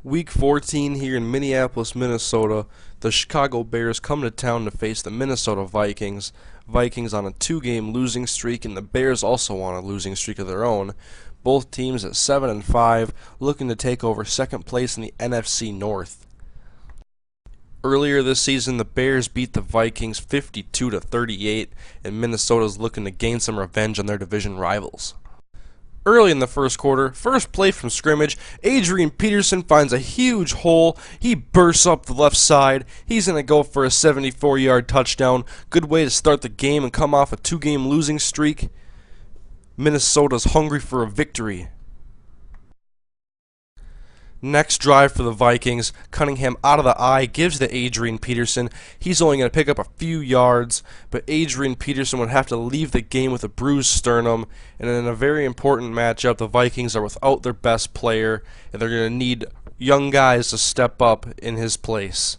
Week 14 here in Minneapolis, Minnesota. The Chicago Bears come to town to face the Minnesota Vikings. Vikings on a 2-game losing streak, and the Bears also on a losing streak of their own. Both teams at 7-5, looking to take over second place in the NFC North. Earlier this season, the Bears beat the Vikings 52-38, and Minnesota's looking to gain some revenge on their division rivals. Early in the first quarter, first play from scrimmage, Adrian Peterson finds a huge hole. He bursts up the left side. He's going to go for a 74-yard touchdown. Good way to start the game and come off a 2-game losing streak. Minnesota's hungry for a victory. Next drive for the Vikings, Cunningham out of the eye, gives to Adrian Peterson. He's only going to pick up a few yards, but Adrian Peterson would have to leave the game with a bruised sternum. And in a very important matchup, the Vikings are without their best player, and they're going to need young guys to step up in his place.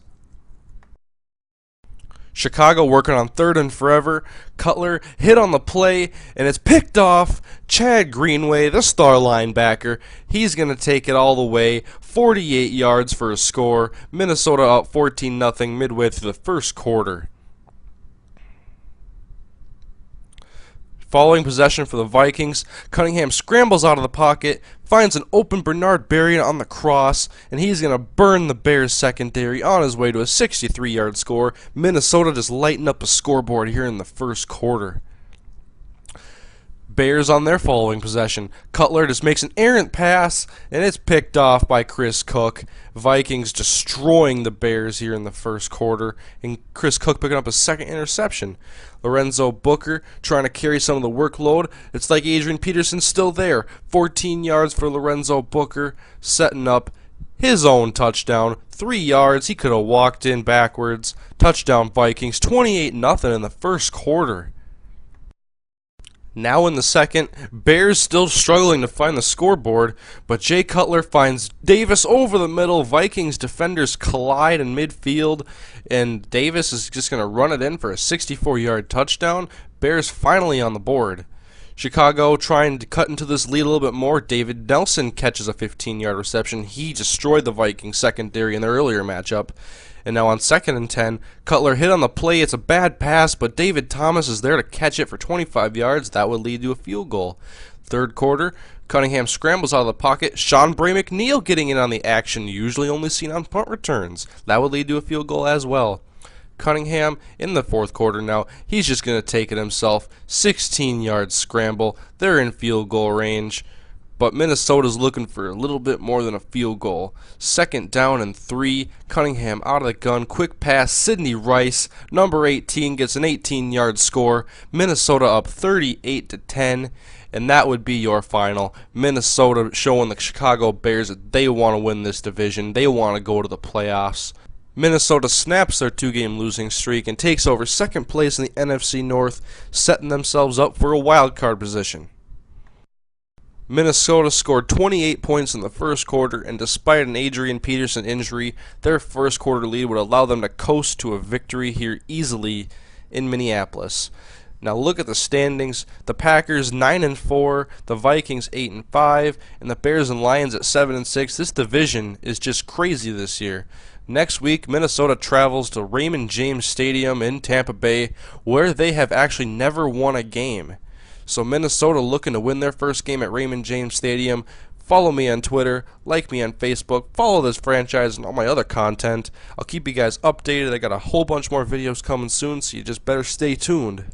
Chicago working on 3rd and forever. Cutler hit on the play, and it's picked off. Chad Greenway, the star linebacker, he's going to take it all the way. 48 yards for a score. Minnesota up 14-0 midway through the first quarter. Following possession for the Vikings, Cunningham scrambles out of the pocket, finds an open Bernard Berrian on the cross, and he's going to burn the Bears secondary on his way to a 63-yard score. Minnesota just lighting up a scoreboard here in the first quarter. Bears on their following possession. Cutler just makes an errant pass, and it's picked off by Chris Cook. Vikings destroying the Bears here in the first quarter, and Chris Cook picking up his second interception. Lorenzo Booker trying to carry some of the workload. It's like Adrian Peterson's still there. 14 yards for Lorenzo Booker, setting up his own touchdown. 3 yards, he could have walked in backwards. Touchdown Vikings, 28-0 in the first quarter. Now in the second, Bears still struggling to find the scoreboard, but Jay Cutler finds Davis over the middle. Vikings defenders collide in midfield, and Davis is just going to run it in for a 64-yard touchdown. Bears finally on the board. Chicago trying to cut into this lead a little bit more. David Nelson catches a 15-yard reception. He destroyed the Vikings secondary in their earlier matchup. And now on 2nd and 10, Cutler hit on the play. It's a bad pass, but David Thomas is there to catch it for 25 yards. That would lead to a field goal. Third quarter, Cunningham scrambles out of the pocket. Sean Bray McNeil getting in on the action, usually only seen on punt returns. That would lead to a field goal as well. Cunningham in the fourth quarter now, he's just going to take it himself. 16-yard scramble. They're in field goal range. But Minnesota's looking for a little bit more than a field goal. 2nd down and 3. Cunningham out of the gun. Quick pass. Sidney Rice, number 18, gets an 18-yard score. Minnesota up 38-10. And that would be your final. Minnesota showing the Chicago Bears that they want to win this division. They want to go to the playoffs. Minnesota snaps their 2-game losing streak and takes over second place in the NFC North, setting themselves up for a wild card position. Minnesota scored 28 points in the first quarter, and despite an Adrian Peterson injury, their first quarter lead would allow them to coast to a victory here easily in Minneapolis. Now look at the standings. The Packers 9-4, the Vikings 8-5, and the Bears and Lions at 7-6. This division is just crazy this year. Next week, Minnesota travels to Raymond James Stadium in Tampa Bay, where they have actually never won a game. So Minnesota looking to win their first game at Raymond James Stadium. Follow me on Twitter, like me on Facebook, follow this franchise and all my other content. I'll keep you guys updated. I got a whole bunch more videos coming soon, so you just better stay tuned.